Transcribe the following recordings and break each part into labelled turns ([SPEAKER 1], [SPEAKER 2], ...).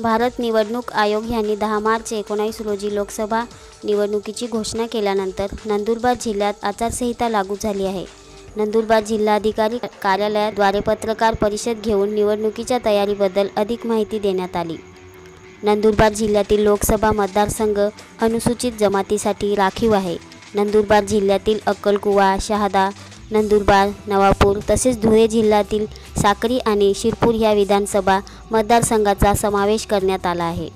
[SPEAKER 1] भारत निवडणूक आयोग यांनी 10 मार्च 19 रोजी लोकसभा निवडणुकीची घोषणा केल्यानंतर नंदुरबार जिल्ह्यात आचारसंहिता लागू झाली आहे। नंदुरबार जिल्हाधिकारी कार्यालयाद्वारे पत्रकार परिषद घेऊन निवडणुकीच्या तयारीबद्दल अधिक माहिती देण्यात आली। नंदुरबार जिल्ह्यातील लोकसभा मतदारसंघ अनुसूचित जमातीसाठी राखीव आहे। नंदुरबार जिल्ह्यातील अक्कलकुवा, शहादा, नंदुरबार, नवापूर तसेच धुळे जिल्ह्यातील साक्री आणि शिरपूर या विधानसभा मतदारसंघाचा समावेश करण्यात आला आहे।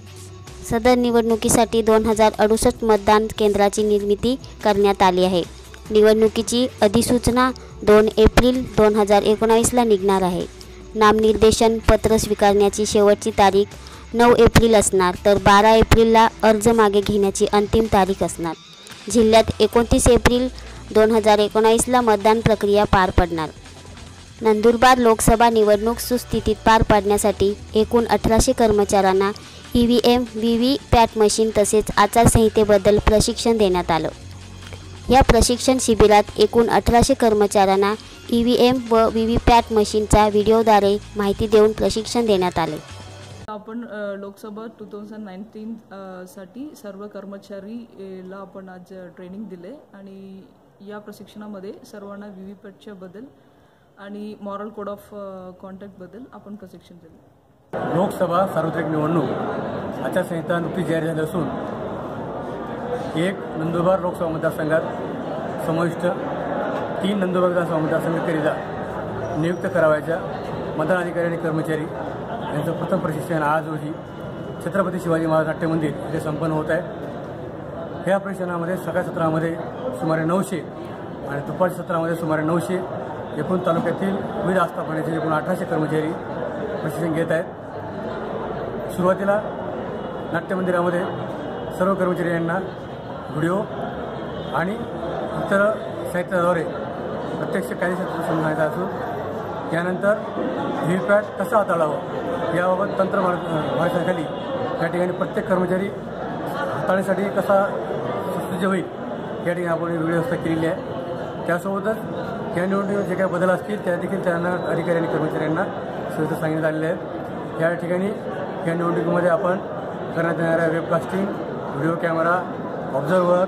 [SPEAKER 1] सदर निवडणुकीसाठी 2068 मतदान केंद्राची निर्मिती करण्यात आली आहे। निवडणुकीची अधिसूचना 2 एप्रिल 2019 ला निघणार आहे। नामनिर्देशन पत्र स्वीकारण्याची शेवटची तारीख 9 एप्रिल असणार, तर 12 एप्रिलला अर्ज मागे घेण्याची अंतिम तारीख असणार। जिल्ह्यात 29 एप्रिल 2019 ला मतदान प्रक्रिया पार पडणार। नंदुरबार लोकसभा निवडणूक सुस्थितीत पार पाडण्यासाठी एकूण 1800 कर्मचाऱ्यांना EVM, VVPAT मशीन तसेच आचारसंहितेबद्दल प्रशिक्षण देण्यात आलं। या प्रशिक्षण शिबिरात एकूण 1800 कर्मचाऱ्यांना EVM व VVPAT मशीनचा व्हिडिओद्वारे माहिती देऊन प्रशिक्षण देण्यात आले।
[SPEAKER 2] आपण लोकसभा 2019 साठी सर्व कर्मचारीला आपण आज ट्रेनिंग दिले आणि या प्रशिक्षणामध्ये सर्वांना VVPATच्या बद्दल आणि मॉरल कोड ऑफ कॉन्डक्ट बद्दल आपण प्रशिक्षण दिले।
[SPEAKER 3] लोकसभा सार्वत्रिक निवडणूक आचारसंहिता नुकतीच जाहीर झाली असून एक नंदुरबार लोकसभा मतदारसंघात समाविष्ट 3 नंदुरबार विधानसभा मतदारसंघाकरिता नियुक्त करावयाच्या मतदान अधिकारी आणि कर्मचारी यांचं प्रथम प्रशिक्षण आज रोजी छत्रपती शिवाजी महाराज नाट्य मंदिर येथे संपन्न होत आहे। ह्या प्रशिक्षणामध्ये सकाळ सत्रामध्ये सुमारे 900 आणि दुपारच्या सत्रामध्ये सुमारे 900 एकूण तालुक्यातील विविध आस्थापनेचे एकूण 1800 कर्मचारी प्रशिक्षण घेत आहेत। सुरुवातीला नाट्यमंदिरामध्ये सर्व कर्मचारी यांना व्हिडिओ आणि इतर साहित्याद्वारे प्रत्यक्ष कार्यक्षेत्रात समजायचं असून त्यानंतर VVPAT कसं हाताळावं याबाबत तंत्र मार्गदर्शनाखाली या ठिकाणी प्रत्येक कर्मचारी हाताळण्यासाठी कसा सुसज्ज होईल या ठिकाणी आपण व्यवस्था केलेली आहे। त्यासोबतच या निवडणुकीत जे काही बदल असतील त्या देखील त्यांना अधिकारी आणि कर्मचाऱ्यांना सुविधा सांगण्यात आलेल्या आहेत। या ठिकाणी या निवडणुकीमध्ये आपण करण्यात येणाऱ्या वेबकास्टिंग, व्हिडिओ कॅमेरा, ऑब्झर्वर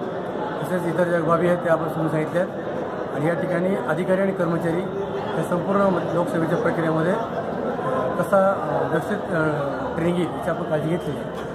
[SPEAKER 3] तसेच इतर ज्या बाबी आहेत त्या आपण समजून सांगितल्या आहेत आणि या ठिकाणी अधिकारी आणि कर्मचारी या संपूर्ण लोकसेवेच्या प्रक्रियेमध्ये कसा व्यवस्थित ट्रेनिंग येईल याची आपण काळजी घेतली आहे।